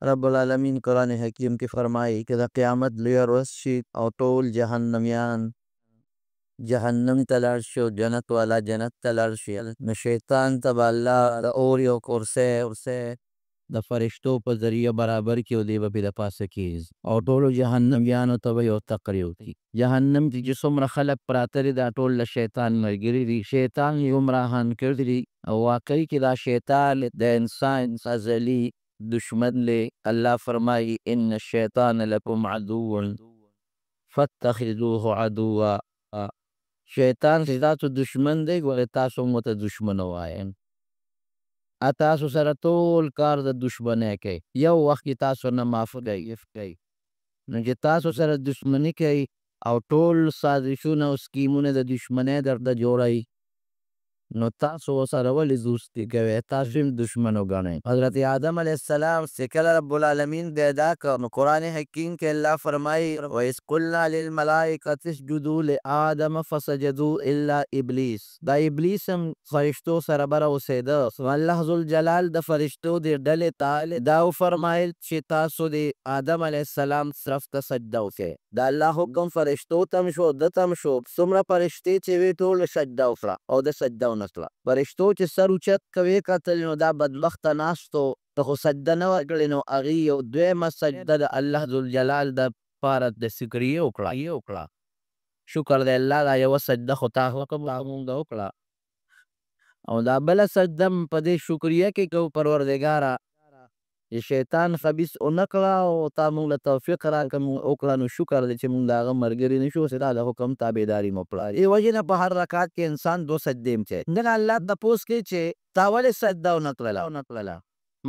رب العالمین قرآن حکیم کې فرمایي که د قیامت لویه ورځ شي او ټول جهنمیان جهنم ته لاړ شي او جنت والا جنت ته لاړ شي، نو شیطان ته به الله د اور یو کرسی د فرشتو په ذریعه برابر کړي او دی به پرې د پاسه کیږي او ټولو جهنمیانو ته به یو تقریر وکړي. جهنم کې چې څومره خلک پراته دي دا ټول له شیطان ملګري دي، شیطان یې ګمراهان کړي دي او واقعي کې دا شیطان د انسان ازلي دشمن دی. الله فرمایي ان الشیطان لکم عدو فاتخذوه عدوا. شیطان چې تاسو دشمن دی ګورې تاسو هم ورته دشمن ووایئ. تاسو سره ټول کار د دشمنۍ کوي، یو وخت کې تاسو نه معاف کوي. نو چې تاسو سره دشمني کوي او ټول سازشونه او سکیمونه د دشمنۍ درته جوړوي، نو تاسو ورسره ولې دوستي کوئ؟ تاسو هم دشمن وګڼئ. حضرت آدم علیه السلام چې کله رب العالمین پیدا کړ نو قرآن حکیم کې الله فرمایي وإذ قلنا للملائکة اسجدوا لآدم فسجدوا الا ابلیس. دا ابلیس هم فرشتو سره بره اوسېده. الله ذوالجلال د فرشتو د ډلې ته دا وفرمایل چې تاسو د آدم علیه السلام طرف ته سجده وکړئ. د الله حکم فرشتو ته هم شو ده ته هم شو. څومره فرشتې چې وې ټوله سجده وکړه او ده سجده ونه کړه. فرشتو چې سر اوچت کوې کتل نو دا بدبخته ناستو ته خو سجده نه وه کړې، نو هغې یو دویمه سجده د الله ذوالجلال دپاره د سکریې وکړه. شکر دی الله دا یوه سجده خو تا مونږ وکړه او دا بله سجده م په دې شکریه کې کوو پروردګاره چې شیطان خبیث ونه کړه او تا مونږ له توفیق راکړه مونږ وکړه. نو شکر دی چې مونږ د هغه ملګري نه شو چې دا د حکم تابعداري مو کړه. دې وجې نه په هر رکعت کې انسان 2 سجدې هم کوي. دغه الله تپوس کوي چې تا ولې سجده ونه کړله؟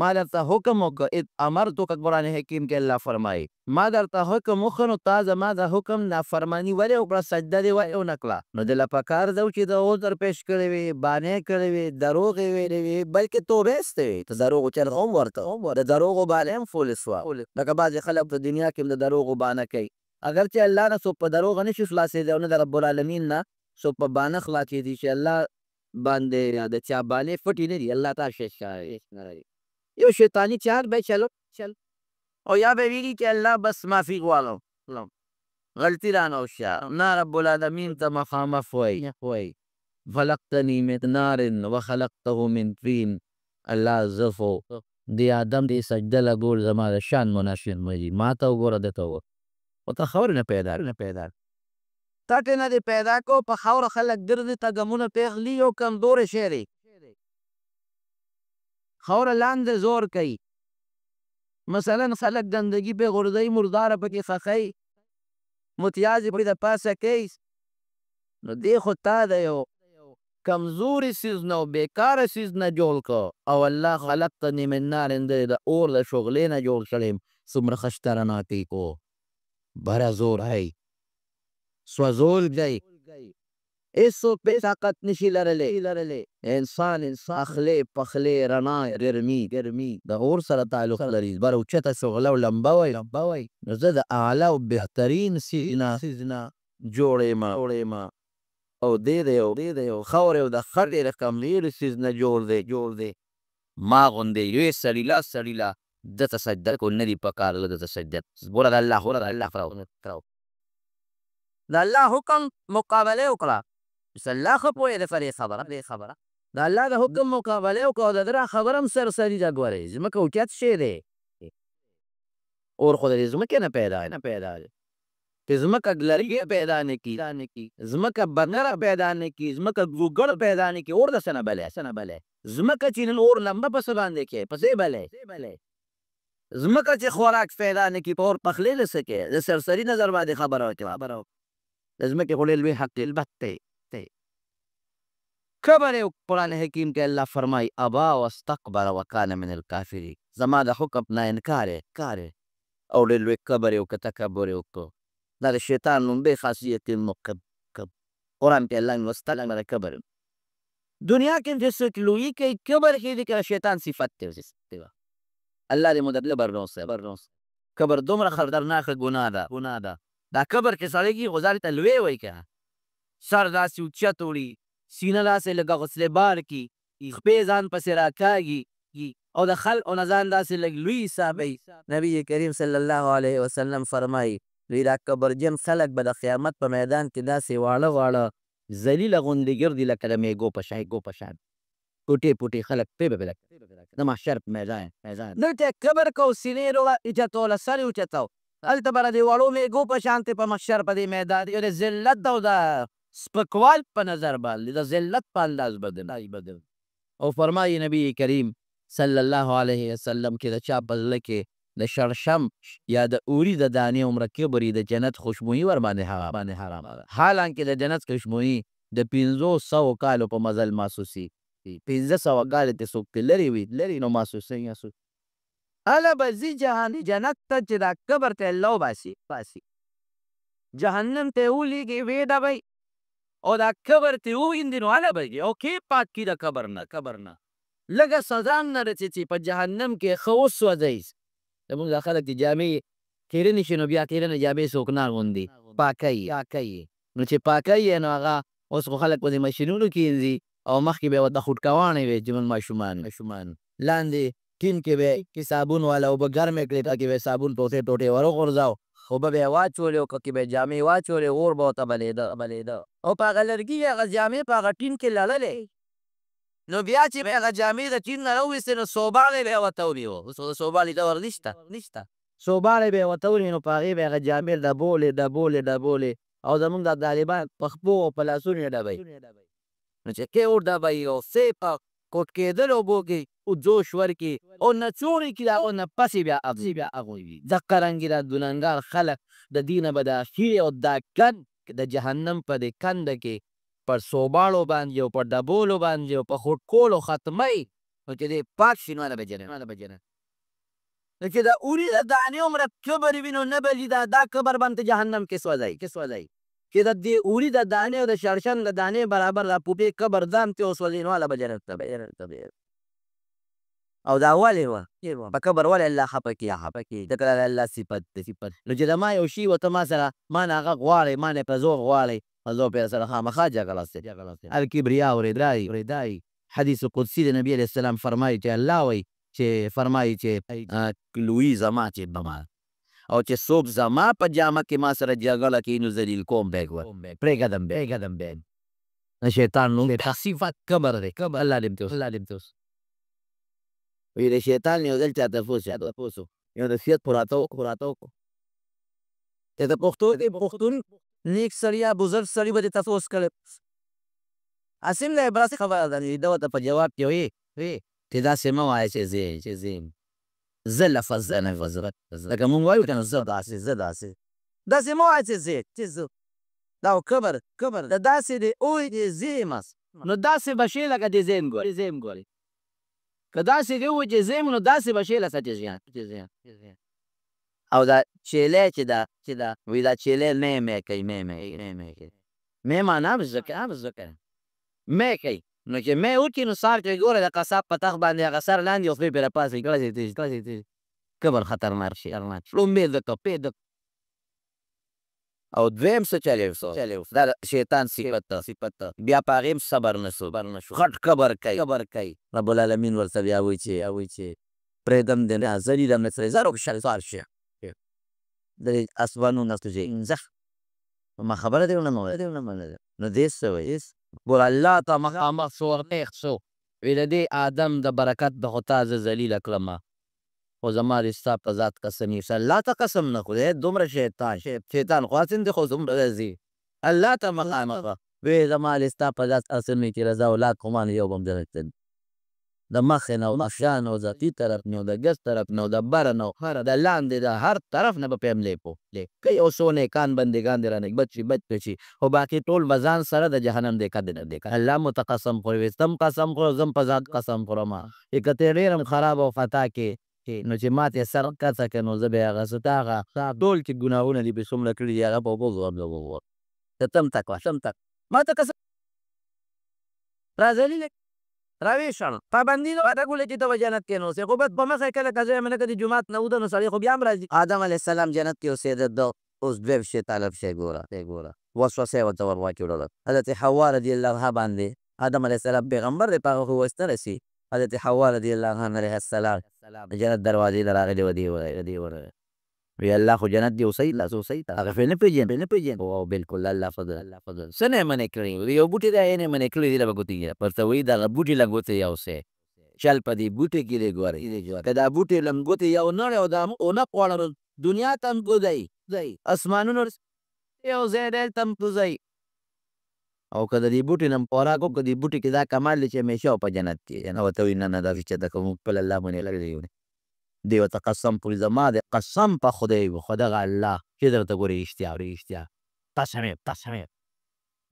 ما درته حکم وکړ امرتک. قرآن حکیم کې الله فرمایي ما درته حکم وکړ نو تا زما د حکم نافرماني ولې وکړه؟ سجده دې ولې ونه کړه؟ نو دله پکار ده چې د عذر پیش کړی وي، بانې کړی وي، دروغ یې ویلې وي، بلکې توبه ایستې وي. ته دروغو چرته هم ورته د دروغو بانې هم فولس وه. لکه بعضې خلک په دنیا کې هم د دروغو بانه کوي. اگر چې الله نه څوک په دروغه نشي خلاصېدی او نه د رب العالمین نه څوک په بانه خلاصېدي چې الله باندې د چا بانې پټې نه دي، الله ته شی یو شیطانی چال به چل او یا به ویلي چې الله بس معافي غواړم غلطي رانه وشوه. نه رب العالمین ته مخامخ وایي خلقتني من نار وخلقته من طین. الله زه خو د آدم دې سجده لګول زما د شان مناسب نه دي، ما ته وګوره ده ته وګوره. ورته خبرې نه پیدا تا ټې نه دې پیدا کو په خاوره خلک ګرځي ته ګمونه پېغلي یو کمزوری شی دی. خاوره لاندې زور کوي، مثلا خلک ګندګي پې غورځوي، مرداره پکې ښخوي، متیازې پکې د پاسه کوي. نو دې خو تا د یو کمزوري څیز نه او بېکاره څیز نه جوړ کړ او الله خلقتني من نار د اور د شغلې نه جوړ کړی. څومره ښه شترناکۍ کو بره زور هی سوځول دی، هېڅوک پې طاقت نشي لرلی. انسان اخلی پخلی رڼا ګرمي د اور سره تعلق لري. بره اوچته شغله او لمبه وی. نو زه د اعلی او بهترین څیز نه جوړ یم او دې د یو خاورې او د خټې د کمزوري څیز نه جوړ دی. ما غوندې یوې سړي له ده ته سجده کول نه دي پکار. ده ته سجده ګوره د الله د الله حکم مقابله وکړه. بس الله ښه پوهېده په دې خبره د الله د حکم مقابله وکړه او د ده دا خبره هم سرسري ده. ګورئ ځمکه اوچت شی دی، اور خو د دې ځمکې نه پیدا دی. چې ځمکه لرګی پیدا نه کي، ځمکه بنره پیدا نه کي، ځمکه ګوګړ پیدا نه کي، اور د څه نه بلی؟ ځمکه چې نن اور لمبه په څه باندې کوي؟ په څه بلی؟ ځمکه چې خوراک پیدا نه کي په اور پخلی نه څه کوي؟ د سرسري نظر باندې خبره وکړه. د ځمکې خو ډېر لوی حقیقت دی. کبر یې قرآن حکیم کې الله فرمایي ابا واستکبر وکان من الکافرین. زما د حکم نه انکار یې او ډېر لوی کبر یې وکړه، تکبر یې وکړو. دا د شیطان لومبی خاصیت قرآن کې الله واستکبر کبر. دنیا کې چې څوک لویي کوي کبر ښیي دي که شیطان صفت دی. الله دې مو در برنوسه. کبر دومره خطرناکه ګناه ده. دا کبر کې سړی کي خو ځان ته لوی وایي که سر داسې اوچت وړي، سینه داسې لکه غسلې بار کي، خپې ځان پسې راکاږي، او د خلقو نه ځان داسې لږ لوی حسابوي. نبی کریم صلی الله علیه وسلم فرمایي وی دا کبرجن خلک به د قیامت په میدان کې داسې واړه واړه ذلیله غوندې ګرځي لکه د میږو په شان ټوټې پوټې خلک پرې به لکه د محشر په میدان دلته یې قبر کو سینې اوچتوله سر یې اوچتو هلته به د دې وړو میږو په شانتې په محشر په دې میدان یو د ذلت او د سپکوال په نظر باندې د ذلت په انداز بدل او فرمایي نبی کریم صلی الله علیه وسلم کې د چا په زړه کې د شړشم یا د اوري د دانې عمره کبر د جنت خوشبويي ور باندې حرام ده، حالانکې د جنت خوشبويي د 500 کالو په مزل محسوسي 500 کال ته څوک ترې لرې وي لرې نو محسوسوي هله به ځي جنت ته چې دا کبر ته الله وباسي جهنم ته یې ولېږي ویې ډبوي او دا کبر ته یې وویندي نو هله به ځي او کې پاک کړي د کبر نه لږه سزا هم نه رسي چې په جهنم کې ښه وسوځئ. زمونږ دا خلک چې جامې خیرنې شي نو بیا خیرنې جامې څوک نه اغوندي پاکوي نو چې پاکوي نو هغه اوس خو خلک په دې ماشینونو کې کښېنځي او مخکې به یې ورته خوټکوانې وې زموږ ماشومان لاندې ټین کې به کې صابون والا اوبه ګرمې کړې پکې به یې صابون ټوټې ور وغورځاو اوبه به یې واچولې او که به یې جامې واچولې اور به ورته بلېده او په هغه لرګي هغه جامې په هغه ټین کې لړلې نو بیا چې به هغه جامې د ټین نه راوویستې نو صوباړی به یې ورته ونیو اوس خو د صوباړي دور نشته صوباړی به یې ورته ونیو نو په هغې به یې هغه جامې ډبولې او زمونږ دا طالبان په خپو او په لاسونو یې ډبوي نو چې کې وډبوي او څې په کوټ کېدلو اوبو کې جوش ورکړي او نڅوړې کړي د هغو نه پسې بیا اغوي دقه رنګې دا ګنهګار خلک د دې نه به دا خیرې او دا کند د جهنم په دې کنده کې پر صوباړو باندې او پر ډبولو باندې او په خوټکولو ختموي نو چې دی پاک شي نو هله به جنت نو چې د اوري د دانې عمره کبر وي نو نه به ځي دا کبر باندې جهنم کې سوځئ چې د دې اوري د دانې او د شړشم د دانې برابر دا پوپې کبر دام ترې وسوځي نو هله به جنت ته او دا ولې وه په کبر ولې الله خفه کړي ځکه دا د الله صفت نو چې د ما یو شي وته ما سره ما نه هغه غواړئ ما نه په زور غواړئ زه به سره خامخا جګړه سته الکبریا ردای حدیث قدسي د نبی علیه السلام فرمایي چې الله وایي چې فرمایي چې لوی زما چې بما او چې څوک زما په جامه کې ما سره جګړه کوي نو ذلیل کوم به یې پرېږدم به د شیطان نوم دا صفت کبر دی الله دې امتیاز وی د شیطان یو ځل چا تپوس وکړو یو نصیحت خو راته وکړو چې د پښتون نیک سړي یا بزرګ سړي به دې تپوس کړی اسیم د عبرت خبره ده ده ورته په جواب کې وی چې داسې مه وایه چې زه لفظ نه لکه مونږ وایو که نه زه داسې مه وایه چې زه دا کبر د داسې دی اوی د زیم است نو داسې به شي لکه د زیم ګورې که داسې دی وایي چې زیم نو داسې به شي لکه چې زیان او دا چیلی چې دا وی دا چیلی می کوي می معنا هم زده کړه می کوي نو چې می وکړي نو سهار چې ګوره د قصاب په تخت باندې هغه سر لاندې او خولې پرې راپاسي کړه کبر خطرناک شي لومبې د او دویم څه چلی دا شیطان صفت بیا په هغې هم صبر نشو خټ کبر کوي رب العالمین ورته بیا وایي چې پرېږدم دې نه ذلیله مې سره زر وکړه شي د اسمانونو څخه ما خبره دې ونه منله نو دې څه وایي ګوره الله ته مخامخ شو ورنیغ شو وی د دې آدم د برکت د خو تا زه ذلیله کړمه خو زما دې ستا په ذات قسم یې الله ته قسم نه خو دی دومره شیطان خو هسې دی خو دومره ځي الله ته مخامخ وی زما دې ستا په ذات قسم یې چې رضا اولاد خو ما نه یو به هم جنت ته د مخې نه او د شا نه او د تی طرف نه او د ګس طرف نه او د بره نه د لاندې د هر طرف نه به په حملې که یو څو نیکان بندګان دې رانه بچ شي خو باقي ټول به ځان سره د جهنم دی الله مو ته قسم خوري تم قسم خورو زم په ذات قسم خورم که ته ډېر هم خراب او خطا کې نو چې ما ته سر کڅه که نو زه به یې هغه څه ته هغه ټول چې ګناهونه دې به څومره کړي دي هغه به وبغور ته تم تک ما ته قسم راځلي راویښاړه پابندي وعده کولې چې ته به جنت کې نه اوسې خو بس په مخه یې کله که زه یم نه که د جومات نه وده نو سړی خو بیا هم راځي آدم علیه السلام جنت کې اوسېده ده اوس دویم شی طالب شی ګوره وسوسه یې ورته ور واچوړله حضرت حوا رضي الله عنها باندې آدم علیه السلام پیغمبر دی په هغه خو وسته رسي حضرت حوا رضی الله عنها علیه السلام د جنت دروازې ته راغلې وه، وی الله خو جنت دې اوسئ تاسو اوسئ هغه پرې نه پېژند او بالکل الله فضل څه نه یې منې کړي یو بوټي دی یې نه یې منې کړي دې له به ګوتې ورته وایي دغه بوټي له ګوتې یوسئ چل په دې بوټي کې دې ګورئ که دا بوټي له ګوتې یو نه او دا ونه خوړل دنیا ته هم کوزئ اسمانونو یو ځای دی هلته هم کوزئ او که د دې بوټي نه خوراک وکړو دې بوټي کې دا کمال دی چې همیشه په جنت کې ورته وایي نه داسې چېرته که موږ خپل الله باندې لرلی دی ورته قسم خوري زما د قسم په خدای خو دغه الله چې درته ګورې رښتیا قسم یې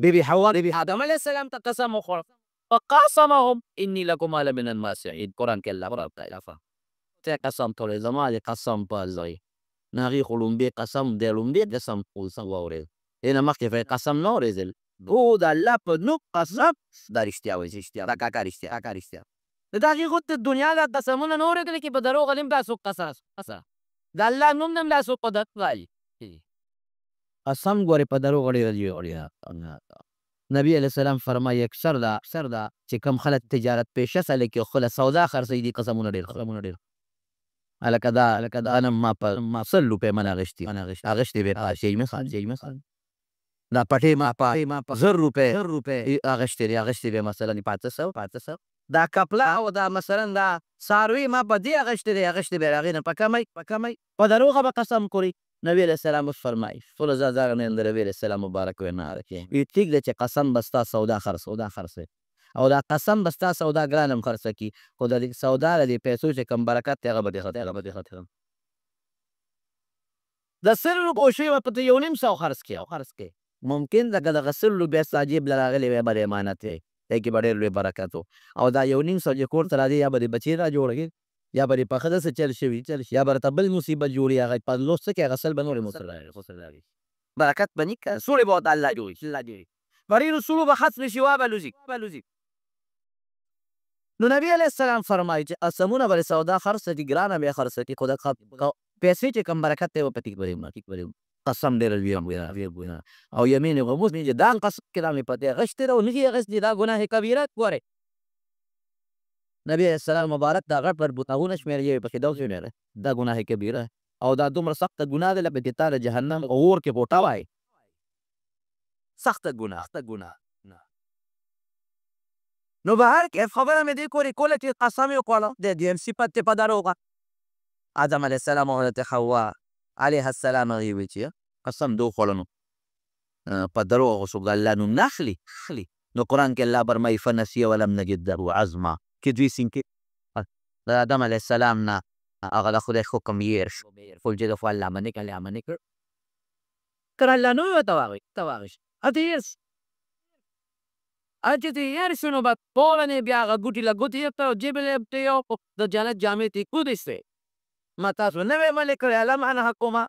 بیبي حوا بیبي آدم علیه السلام ته قسم وخوړ فقاسمهم انی لکما لمن الناصحین قرآن کې الله ورته ته قسم توړې زما د قسم په ځای نه هغې خو لومبې قسم دی لومبې قسم واورېد دې نه مخکې پرې قسم نه اورېدل او د الله په نوم قسم دا رښتیا وایي دا کاکا رښتیا د دغې خو د دنیا دا قسمونه نه اورېدلي چې په دروغ غلیم دا څوک قسم د الله نوم نه هم دا څوک په درد وایي قسم ګورې په دروغ ډېره نبی علیه السلام فرمایي اکثر دا چې کوم خلک تجارت پیشه سړی کې خپله سودا خرڅوي دي قسمونه ډېر هلکه دا نن ما 100 روپۍ من اخېستې وې جیمه خان دا پټې ما په 1000 روپۍ اخېستې وې مثلا 500 دا کپله او دا مثلا دا څاروي ما په دې اخېستې وې هغې نه په کمۍ په دروغه به قسم خوري نبی علیه السلام اوس فرمایي ټوله دغه نه د نبی علیه السلام مبارک وینا ده وایي ټیک ده چې قسم به ستا سودا خرڅوي او دا قسم به ستا سودا ګران هم خرڅه کړي خو د دې سودا د دې پیسو چې کوم برکت دی هغه به دې ختم د 100 روپو شی به په 1.5 خرڅ کړې ممکن ده که دغه 100 روپۍ ستا جیب له راغلې وی به د امانت وی دی کې به ډېر لوی برکت او دا 1.5 چې کور ته راځي یا به د بچې را جوړوي یا به په ښځه څه چل شوي یا به راته بل مصیبت جوړي هغه په لوست څه کې هغه سل به نورې مصر برکت به نه کوي سوړې به ورته الله جوړي برې رسولو به ختم شي وا به لوځي نو نبی علیه السلام فرمایي چې قسمونه به سودا خرڅه دي ګرانه به یې خرڅه کړي خو د پیسې چې کوم برکت دی به ټیک به قسم ډېره لویه او یمین غموس چې دا قسم کې دا مې پتې اخېستې ده او نه یې اخېستې دا ګناه کبیره ګورئ نبی علیه السلام مبارک دا غټ غټ ګناهونه شمېري یو یې پکې دا وشمېره دا ګناه کبیره او دا دومره سخته ګناه ده لکه چې تا د جهنم اور کې پوټه وایي سخته ګناه نو به هر کیف خبره مې دې کورې کوله چې قسم یې وخوړه د دویم صفت دی په دروغه آدم علیه السلام او حضرت حوا علیه السلام هغې وایي چې قسم دې وخوړه نو په دروغه خو څوک د الله نوم نه اخلي نو قرآن کې الله فرمایي فنسیه ولم نجد له عزما کې دوی سین کې د آدم علیه السلام نه هغه د خدای حکم هیر شو ټول چې د خو الله منې کړ که الله نه وي ورته واغېست هېر چې ته هېر شو نو به ټوله نه بیا هغه ګوټي له ګوتې یې ته جیب یې یو د جنت جامې ته یې کودېستې ما تاسو نه وې منې کړې الم انهکما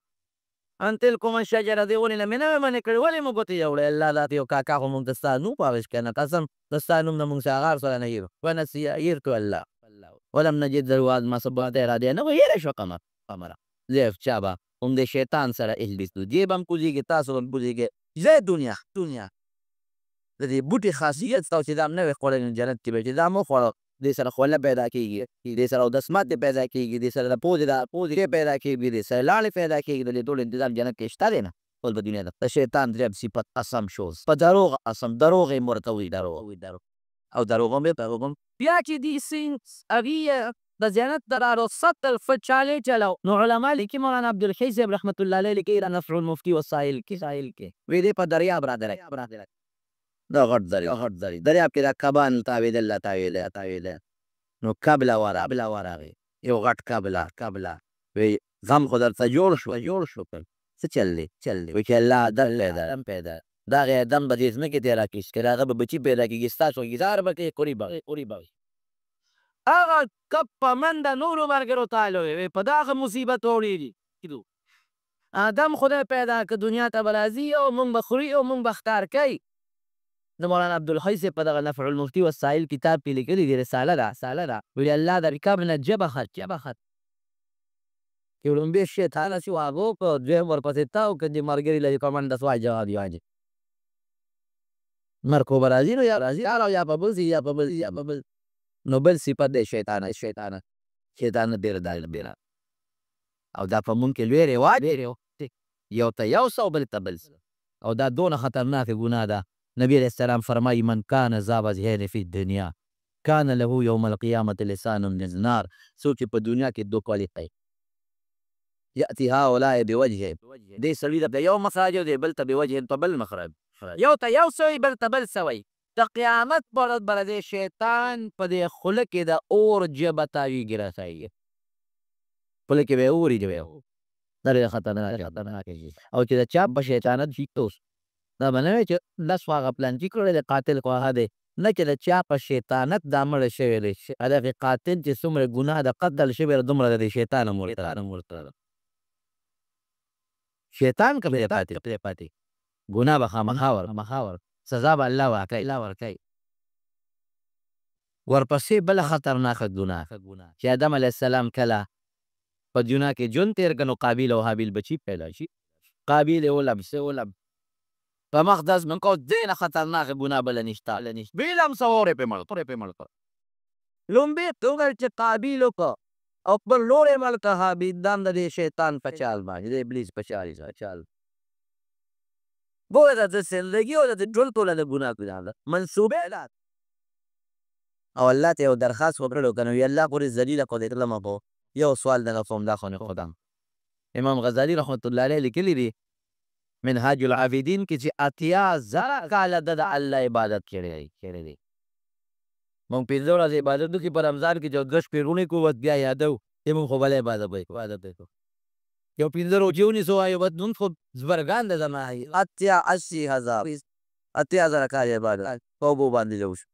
ان تلکما الشجرة دې ونې نه مې نه وې منې کړې ولې مو ګوتې یوړې الله دا ته یو کاکا خو مونږ ته ستا نوم واغېست که نه قسم د ستا نوم نه مونږ هغه سره نه هېرو ونسیه هېر کړو الله ولم نجد له عزما څه باندې ارادې نه وه هېره شوه قمره ضعف چا به هم د شیطان سره اهلیس نو جیب هم کوزېږي تاسو هم کوزېږئ ځای دنیا د دې بوټي خاصیت ستاسو چې دا هم نه وې خوړلی جنت کې به چې دا مه خوړه دې سره خوله پیدا کېږي دې سره اودس مات پیدا کېږي دې سره د پوزې پیدا کېږي دې سره لاړې پیدا کېږي د دې ټول انتظام جنت کې شته دی نه ټول په دنیا ده د شیطان دریم صفت قسم شوز په دروغ قسم دروغ یې ورته وایي دروغ او دروغ هم بیا چې دې سینس هغې د جنت د رالو 70 فټ چالې چلو نو علما لیکي مولانا عبدالحی صاحب رحمت الله علیه لیکي را نفع المفتی وسایل کې وی دې په دریاب را دا غټ دریاب کې دا کبان تاوېده نو کبله ورغې یو غټ کبله وی غم خو درته جوړ شو څه چل دی وی چې الله دم پیدا د هغې دم به دې ځمکې ته راکېږي که د هغه به بچي پیدا کېږي ستاسو ګیزار به کوي قوري به هغه کب په منډه نورو ملګرو ته وی په دغه مصیبت وړېږي آدم خدای پیدا که دنیا ته به راځي او مونږ به خوري او مونږ به ښکار کوي د مولانا عبدالحی صاحب په دغه نفع المفتی وسایل کتاب کې لیکلي دي رساله ده ویلي الله د رکاب نه جبه خط یو لومبې شیطان چې هغه وکړو دویم ورپسې تا وکړه چې ملګري له دې کمنډه سوای جواب یوازې مرګ خو به راځي نو یا راځي یا په بل نو بل صفت دی شیطانت ډېره ډېره او دا په مونږ کې لوی رواج دی، یو ته یو څه او بل ته بل څه، او دا دونه خطرناکه ګناه ده. نبی علیه السلام فرمایي من کان ذا وجهین فی الدنیا کان له یوم القیامة لسان من نار. څوک چې په دنیا کې دو کالی کوي یأتی هؤلاء بوجه، دې سړي ته یو مخرج دی، بل ته بوجه په بل مخرج، یو ته یو څه وي بل ته بل څه وي. د قیامت په ورځ به د دې شیطان په دې خوله کې د اور ژبه تاویږي رسایي، خوله کې به یې اور وي ژبه، دا ډېره خطرناکه شي. او چې د چا په شیطانت شي اوس دا به نه وي چې لس خو هغه پلانچي کړی دی قاتل خو هغه دی، نه چې د چا په شیطانت دا مړه شوی دی، هدف قاتل چې څومره ګناه د قتل شوی دی دومره د دې شیطان هم ورته ده. شیطان که پرې پاتې ګناه به خامخا سزا به الله ورکوي. ورپسې بله خطرناکه ګناه چې آدم علیه السلام کله په دنیا کې ژوند تېر کړ نو قابیل او حابیل بچي پیدا شي. قابیل یې ولم په مخ داس من کو دې نه خطرناکه ګناه بله نشته، بیلم څه اور یې پرې مړ کړ. لومبې توګه چې قابیل وکړه او خپل لور یې مړ کړه حابیل، دا هم د دې شیطان په چال باندې د ابلیس په چال. ګوره د زندګي او د ژوند ټوله د ګناه ده منصوبې. او الله ته یو درخواست وکړلو که نه وي الله پورې ذلیله کړو دې کړلمه خو یو سوال دغه کوم دا خو نه خودم. امام غزالي رحمت الله علیه لیکلي دي منهاج العابدین کې چې 80,000 کاله د الله عبادت کړی دی. مونږ 15 ورځې عبادت وکړي په رمضان کې چې 2 شپې روڼې کړو بس بیا یادو چې مونږ خو بله عبادت وکړو. یو 15 روژې ونیسو وایو بس نن خو زبرګان د زما 80,000 کاله عبادت په اوبو باندې جوړ شو.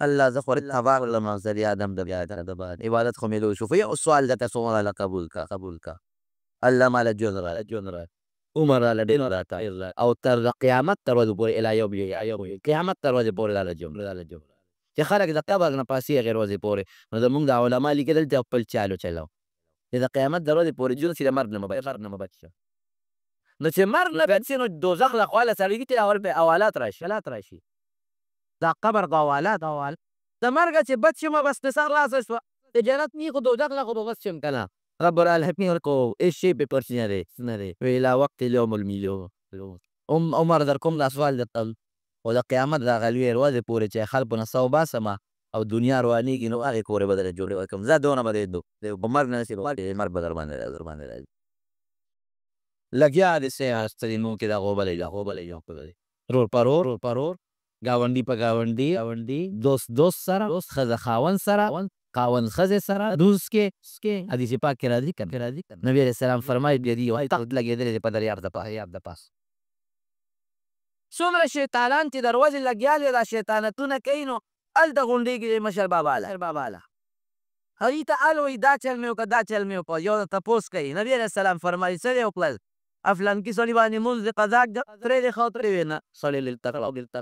الله زه خو تباه کړلم ذریعه آدم د عبادت خو مې لوی شو. خو یو سوال درته څوم راله قبول کا الله ماله ژوند راله عمر راله ډېر راته او تر قیامت تر ورځې پورې الی یوم قیامت تر ورځې پورې راله ژوند چې خلک د قبر نه پاسې هغې ورځې پورې. نو زمونږ د علما لیکي دلته خپل چالو چلو چې د قیامت د ورځې پورې ژوند شي د مرګ نه مه بچ شه. نو چې مرګ نه بچ شي نو دوزخ له خوا له سړي چې اول پې اوالات راشي دا قبر د اوالات د مرګه چې بچ شمه بس قصه خلاصه شوه. د جنت نی خو دوزخ له خو به بس شم که نه رب العالمین ورکو هېڅ شی پې پرچې نه دی وی الی وقت الیوم المیلون. عمر در کوم دا سوال درته خو د قیامت د هغه لویې ورځې پورې چې خلکو نه څه وباسمه او دنیا روانېږي نو هغې کورې به درته جوړې ورکړم. زه دونه به په مرګ نه نصیب مرګ به در باندې راځي. لګیا دې سې سترینو کې دغو بلې دی رور پرور ګاونډي په ګاونډي دوست سره ښځه خاوند سره خاوند ښځې سره دوست کې حدیث پاک کې راځي نبی علیه السلام فرمایي بیا دي یو تخت لګېدلی دی په دریاب د پاس. څومره شیطانان چې دروازې لګیا دي دا شیطانتونه کوي نو هلته غونډېږي مشر بابا له هغوی ته هل وایي دا چل مې وکړه یو نه تپوس کوي. نبی علیه السلام فرمایي څه دې وکړل افلانکي سړي باندې مونځ د قضا ترې دې ښه ترې وې نه سړی دلته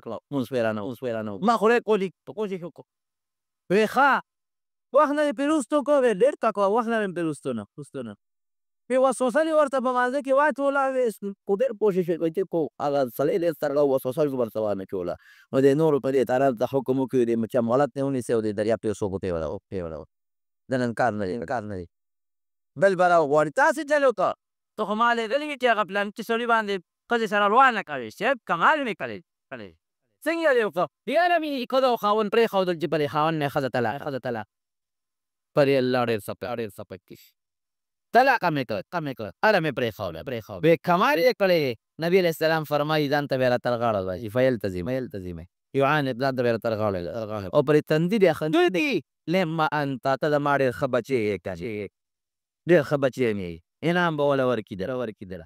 کړه مونځ پرې رانه ما خو کولی په کوشش وکړو وی ښه وخت نه دې پرې وروسته وکړو ډېر تکړه وخت نه مې پرې وروسته نه وی وسوسه دې ورته په مانځه کې واچوله خو ډېر کوشش یې وکړو هغه سړی ډېر تکړه وسوسه ورته ونه کړوله نو دې نورو په دې طرف ته حکم وکړي دې چا مهلت نه ونیسي او دې دریاب ته یو څوک وپرېوړو د نن کار نه دی بل به راغواړي تاسې چل وکړه ته خو ما لیدلي وي چې هغه پلانکي سړي باندې ښځې سره روانه کوې صاحب کمال مې کړی څنګه دې وکړه یاره مې ښځه او خاوند پرېښودل چې بلې خاوند نه یې ښځه طلاق پرې الله ډېر سپک کړي طلاقه مې کړه هله مې پرېښوله وی کمال یې کړی نبي علیه السلام فرمایي ځان ته به یې راتر غاړه راشي فیلتزمه یعاند ځان ته به یې راتر غاړه او پرې تندي دې خندي لما انت ته د ما ډېر ښه بچی یې کنې ډېر ښه بچی مې انعام به وله ورکړي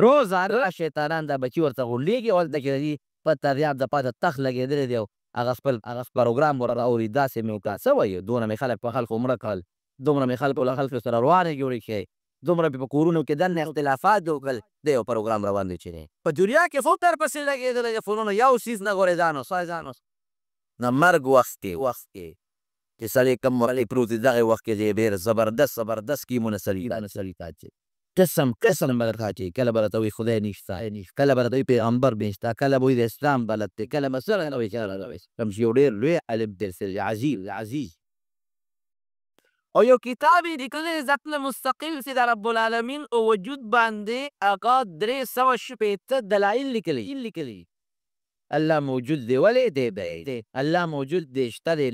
روزانه شیطانان دا بچي ورته غونډېږي او هلته کې په دریاب د پاسه تخت لګېدلی دی او هغه خپل پروګرام ور رااوري داسې مې وکړه څه وایي دونه مې خلک په خلکو مړه کړل دومره مې خلکو له خلکو سره روانې جوړې کړې دومره مې په کورونو کې دننه اختلافات وکړل د یو پروګرام روان دی چې په دنیا کې خو تر پسې لګېدلی د فنونو یو څیز نه ګورې ځان اوس نه مرګ وخت کې چې سړی کم ولی پروت دی دغې وخت کې ډېر زبردست کیمونه سړي ته اچوي قسم به درته اچوي کله به راته وایي خدای نشته کله به راته وایي پیغمبر نشته کله به وایي د اسلام غلط دی کله به څه کوم چې یو ډېر لوی عالم دی عزیز او یو کتاب یې لیکلی ذات مستقل چې د رب العالمین او وجود باندې هغه 316 دلایل لیکلي الله موجود دی ولې دی الله موجود دی شته دی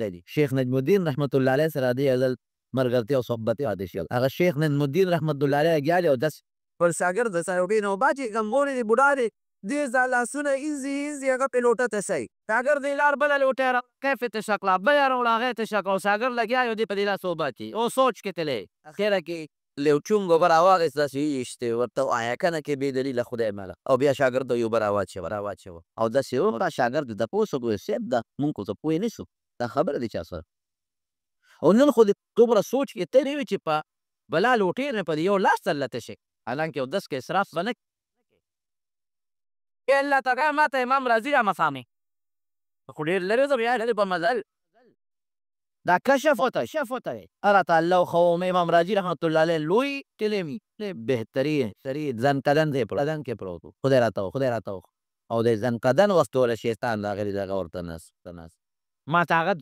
دی شیخ نجم الدین رحمت الله علیه سره د یو ځل ملګرتیا او صحبت یادې شول. هغه شیخ نجم الدین رحمت الله علیه لګیا دی او داسې پر شاګرد سره یو نوبه چې کمزورې دی بوډا دی دې ځا لاسونه ایزي هغه پې لوټه تشوي. شاګرد یې لاړ بله لوټه یې راوړه کیف یې تشه کړه بله یې راوړه هغه یې تشه کړه او شاګرد لګیا یو دی په دې لاس اوبه اچوي او سوچ کې تللی اخره کې له یو چونګ اوبه راواخېست داسې ویشتې ورته ووایه کنه کې بې دلیله خدای ماله او بیا شاګرد ته یې اوبه راواچوه او داسې وکړه شاګرد د تپوس وکړو صاحب دا مونږ خو څه پوه نه شو دا خبره دې چا سره او نن خو دې دومره سوچ کې ته نه وي چې په بلا لوټې نه په یو لاس سره لته شي حالانکه اودس کې اسراف به نه کړې الله تعالی ما ته امام راضي را مفهمې خو ډېر لرې ځم یا لرې په مزل دا کشف وته الله تعالی خو امام راضي رحمت الله علیه لوی کلمې بهترین ځنکدن دی بدن کې پروت خدای راته او د ځنکدن وختوله شیطان راغلی دغه ورته ناست ما ته هغه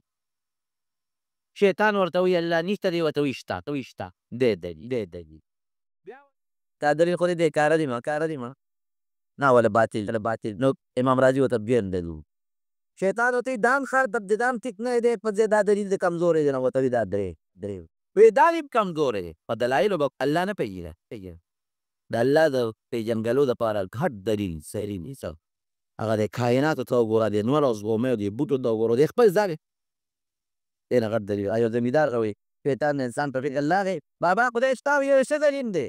شیطان ورته وایي الله نشته دی ورته وایي شته دی دا دلیل خو دې کاره دي ما نه ولا باطل نو امام راضي ورته بېندلو شیطان ورته دام خر دام ټیک نه دی په ځای دا دلیل د کمزورې دی نه ورته وایي دا درې وایي دا دې کمزورې دی په دلایلو به الله نه پوهېږي د الله د پېژنګلو دپاره غټ دلیل صحیح څه هغه د کائناتو ته وګوره د نور او زغمیو د بوټو ته وګوره د خپل ځای دی نه غټ دلیل یو زمیندار وایي شیطان انسان په فکر الله بابا خدای شته وایي څه دلیل دی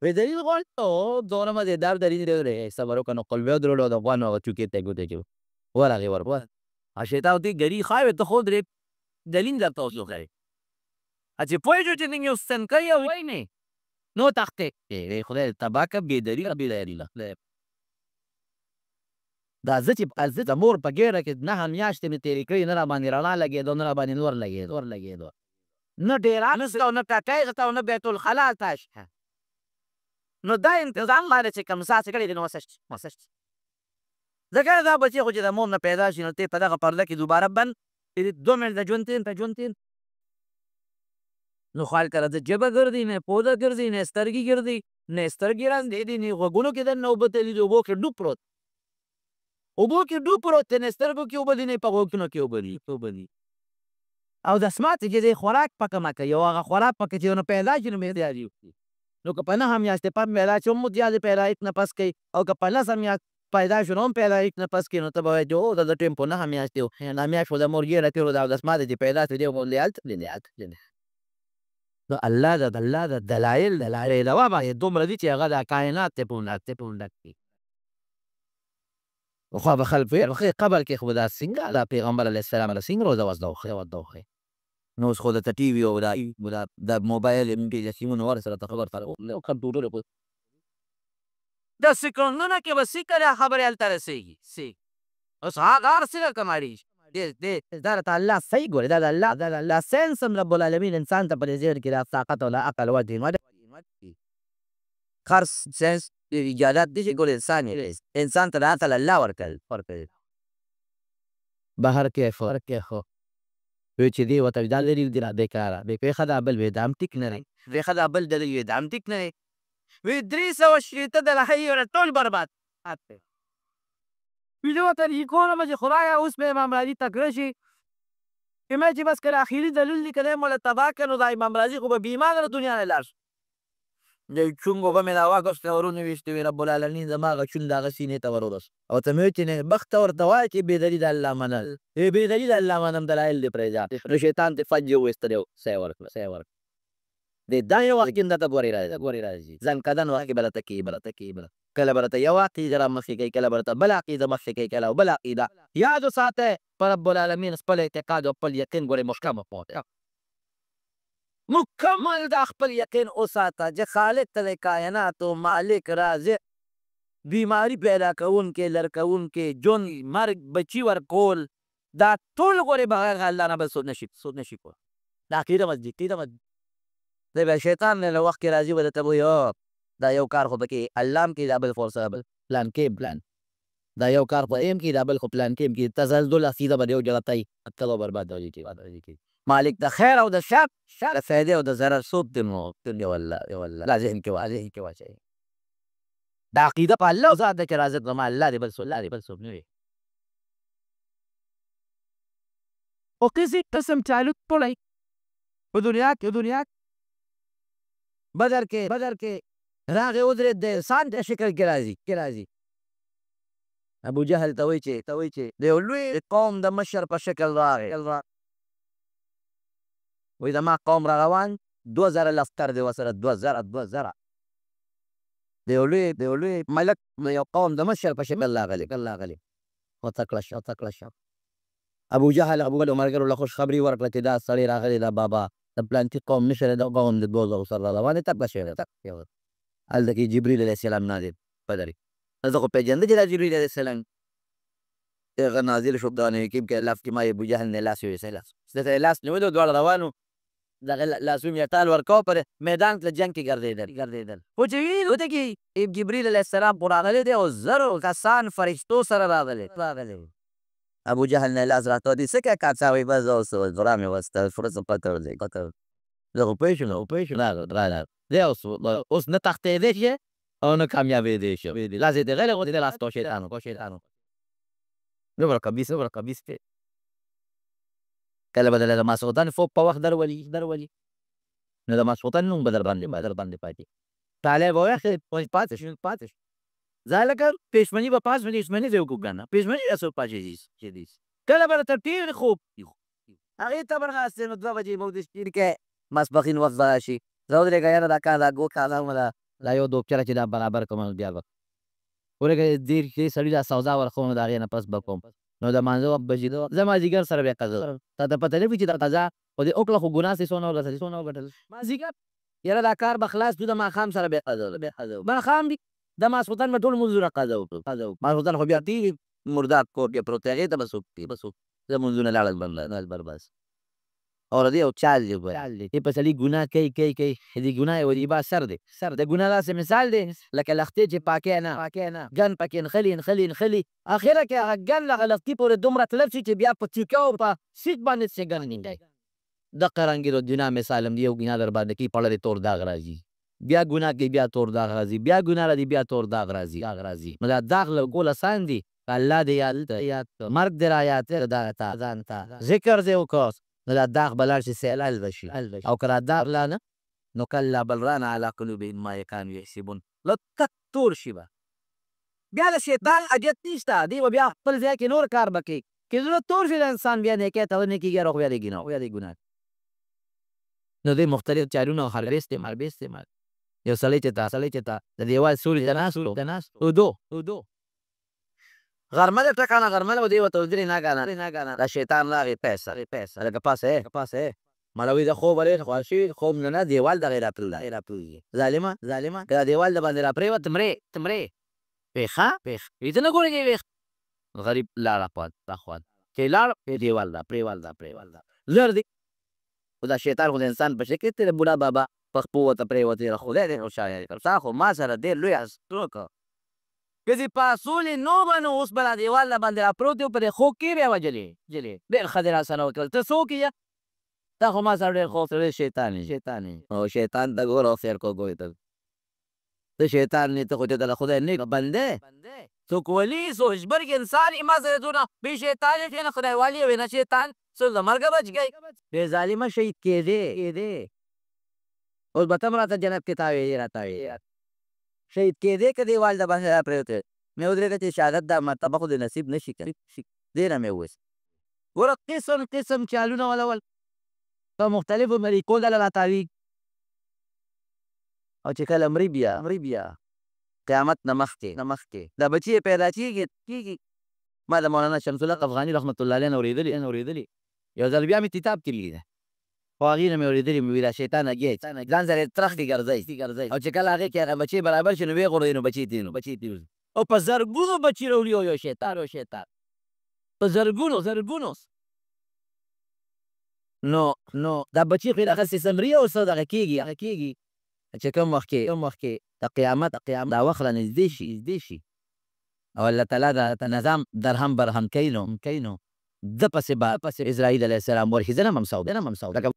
وی دلیل غواړي او دونه مزېدار دلیل دی صبر وکړه نو قلبه درلو د افغان هغه چوکې ته ګوتې کې ورغې شیطان ورته ګري خاوې ته خو درې دلیل درته اوس وښیي چې پوه شو چې نن یو ستنکۍ او وایي نه نو تختې خدای تباه کړه بې دلیله دا زه چې د مور په ګیره کې 9 میاشتې مې تېرې کړي نه راباندې رڼا لګېدو نه راباندې نور لګېدو نه ډېران سته او نه ټاټۍ سته او نه بیت الخلا ته شته نو دا انتظام باندې چې کوم څه کړی دی نو وسه ځکه دا بچی خو چې د مور نه پیدا شي نو ته په دغه پرده کې دوباره بند 2 منټ د ژوند تېر نو خال کله د ژبه ګرځي نه پوزه ګرځي نه سترګې ګرځي نه سترګې ړندې دي نه غوږونو کې دننه اوبه تللي دي اوبو کې ډوب پروت دی نه سترګو کې اوبه دي نه په غوږونو کې اوبه دي او د سماعت چې دی خوراک پکه مه کوي او هغه خوراک پکې چې نو پیدا شي نو معیاري وکړي نو که په 9 میاشتې په پیدا شي هم متیازې پیدایښت نه پس کوي او که په 10 میاشت پیدا شو نو هم پیدایښت نه پس کوي نو ته به وایې چې او د ټیم په 9 میاشتې و 9 میاشت خو د مور ګیره تېرو ده او د سماعت چې پیدا شو دی غوندې هلته نو الله د دلایل علاوه باندې دومره دي چې هغه د کائنات ته پونډک دي خو به خلک وایي قبر کې خو دا څنګه د پیغمبر علیه السلام څنګه روزه وځه نو اوس خو درته ټي وي او د موبایل سیمونو ورسره ته خبر او کمپیوټر د سکرونونه کې به څه کړې خبرې هلته رسېږي اوس هغه هر څه کماړي دا راته الله صحیح ګوري دا د الله ساینس هم رب العالمین انسان ته په دې ذهن کې دا طاقت او عقل ورکړي هر ساینس ایجادات دي چې ګورې انسان ته د عقل الله ورکړي بهر کې خو وی چې دی ورته دا دلیل دی بیکاره بې پېښه دا بل وی دا هم ټیک نه دی پېښه دا بل دلیل وی دا هم ټیک نه دی وی 316 دلایل ورته ټول برباد ویډیو ته لیکولم چې خدایه اوس به امام راضي تکړه شي چې مې چې بس کله اخري دلیل لیکلی مولا تباه کړه نو دا امام راضي خو به بې ایمانه له دنیا نه لاړ شو د چونګ اوبه مې راواګوستې ورونه ویشتې وي رب العالمین زما هغه چون د هغه سینې ته ورورسو او ته مې ویل چې بخته ورته وایه چې بې دلیل الله منل بې دلیل الله منم دلایل دې پرېږده نو شیطان دې فج یې وویسته دی سی ورکړه دا یو عقیده ته ګورې راځي ځنکدن وخت کې به راته کېږي کله به راته یو عقیده را مخکې کوي کله به راته بله عقیده مخکې کوي کله بله عقیده یاد وساته په رب العالمین خپل اعتقاد او خپل یقین ګورې مکمل دا خپل یقین وساته چې خالق ته د کائناتو مالک رازق بیماری پیدا کوونکی لرکوونکی ژوند مرګ بچي ورکول دا ټول ګورې بغیر الله نه بل څوک نشي کول دا عقیده مضبوط دی بیا شیطان له وخت کې راځي به درته وایي دا یو کار خو پکې الله هم کوي دا بل خو سره بل پلان دا یو کار خو ایم کوي دا بل خو پلان کې ته زلزل عقیده به یو جګه ته برباد مالک د خیر او د شر د فایدې او د ضرر څوک دی نو یو الله لا ذهن کې واچوئ. دا عقیده په الله ذات ده چې رازق زما الله دی، بل څوک نه وي. خو قسم چالو کړی په دنیا کې بدر کې راغی ودرېد، د انسان د شکل کې راځي. ابو جهل ته وایي چې د یو لوی قوم د مشر په شکل راغی. وایي زما قوم را روان 2000 لښکر دی ورسره 2000 د یو لوی ملک د یو قوم د مشر په شکل راغلی. او تکړه شو. ابو جهل ملګرو له خوشخبري ورکړه چې دا سړی راغلی دا بابا د پلانتي قوم مشر د قوم د 2000 سره را روان دی، تکړه شوی دی. هلته کې جبریل علیه السلام نازل بدري. زه خو پېژنده چې دا جبریل علیه السلام هغه نازل شو. قرآن حکیم کې لاس کې ما ابو جهل نه لاس یوسه ته لاس نیولو، دواړه روانو دغه لاسونه یې ټال ورکاو، پر میدان کې جنګ کې ګرځېدل. خو چې ویني ورته کې جبریل علیه السلام خو راغلی دی او زرو کسان فرشتو سره راغلی. ابو جهل نه لاس راته ودی څه کوې کاکا؟ وایي بس اوس غرا مې وسته فرصت پته ورځي. زه خو پوه شوم دی اوس نه تښتېدی شي او نه کامیابېدی شي. لاس یې دغه غوندې دی، لاس تو شیطانو دومره قبیس دی. کله به د ماسخوتن خوب په وخت درولي نو د ماسخوتن نوم به در باندې پاتې. طالع به وایي پاتې شو. زه لکه پېشمني به پېشمني دې وکړو که نه، پېشمني راسو پاتې دي. کله به راته ډېر خوب هغې ته برخاستې نو 2 بجې به ودې شپېر کې ماسپښین وخت به راشي. زه ودرېږه یاره دا کار دا ګو کالم دا یو دوبچره چې دا برابر کړم بیا به ورېږه دېر کې سړي دا سودا ورکوم د هغې نه پس به کوم. نو د مانځه وخت بجېده زه مازدیګر سره بیا قضا تا ته پته نه وي چې دا قضا خو دې وکړه خو ګناه څه ونه وګټل. مازدیګر یاره دا کار به خلاص کړو د ماښام سره بیا قضا ماښام وي د ماسخوتن به ټول لمونځونه قضا وکړو. ماسخوتن خو بیا تېر مردار کور کې پروت دی، هغې ته به څوک لمونځونه لاړل بس. او د دې یو چال دی چې په سړي ګناه کوي د ګناه یو دیبا سر دی. د ګناه داسې مثال دی لکه لښتې چې پاکې نه ګن پکې نښلي اخره کې هغه ګن هغه لښتي پورې دومره تلف شي چې بیا په تیکه او په سیټ باندې څه ګن نیندی. دقه رنګې د ګناه مثال هم دی. یو ګناه در باندې کوي پړه دې تور داغ راځي، بیا ګناه کوي بیا تور داغ راځي، بیا ګناه راځي بیا تور داغ راځي. نو دا داغ لګول اسان دي. الله دې یاد مرګ دې را یاد کړه ځان ته ذکر دې وکړه نو دا داغ به لاړ شي سیلال به شي. او که را داغ لا نه نو کلا بل ران علی قلوبهم ما کانوا یکسبون تک تور شي به. بیا د شیطان حاجت نشته، دی به بیا خپل ځای کې نور کار به کوي. که زړه تور شي د انسان بیا نیکۍ ته ونه کېږي خو بیا دې ګناه. نو دې مختلف چارونه او حربې استعمال. یو سړی چې ته د دیوال سوري ته ناست اودو غرمه ده ټکانه غرمه ده دی ورته ودرې نه کنه دا شیطان راغی پیسه لکه پاسه مړوي د خوب ولې خوښ شوي خوب نه دیوال دغې راپرېږي ظالمه که دا دیوال د باندې راپرېوت تمرې پېښه ته نه ګورې ویښ غریب لاړه خوا چې لاړ دیوال دا پرېوال زر دی. خو دا شیطان خو د انسان په شکل دی. د بوډا بابا په خپو ورته پرېوتې خدای دې خوشحاله کړ. ستا خو ما سره ډېر لوی هستو که چې پاسولې نو به نو اوس به دا دیوال نه باندې راپروت یو په دې خوب کې بیا وجلې ډېر ښه دې راسره وکړل. ته څوک یې؟ تا خو ما سره ډېر خوب سره شیطان او شیطان ته ګوره خیر کو ګوی ته ته شیطان نه ته خو ته د خدای نیک بنده څوک ولي سوچبرګ انسان ما سره دونه بې شیطان یې نه خدای والي وي نه شیطان څه د مرګه بچ گئی بې ظالمه شهید کېدې. اوس به ته هم راته جنت کې تاویږي شهید کېدې که دیوال د باندې راپرېوتې مې ودرېږه چې شهادت دا مرتبه خو د نصیب نه شي دې نه مې وویست. ګوره قسم چالونه ولول په مختلفو طریقو دله راتاویږي. او چې کله مري بیا قیامت نه مخکې دا بچي یې پیدا کېږي. ما د مولانا شمس الحق افغاني رحمت الله علیه نه اورېدلي یو ځل بیا مې کتاب کې لیدلی خو هغې نه مې اورېدلي مې ویل دا شیطانه ګیج ځان سره یې ترخ کې ګرځئ او چې کله هغې کې هغه بچې برابر شي نو ویې غورځوي نو بچې تېر او په زرګونو بچي راوړي او یو شیطان په زرګونو نو دا بچي خو یې هغسې سمري او څه دغه کېږي چې کوم وخت کې د قیامت دا وخت را نږدې شي او الله تعالی د نظام درهم برهم کوي نو ده پسې به اسراییل علیه السلام ورشي، زه نه یم همسود. لکه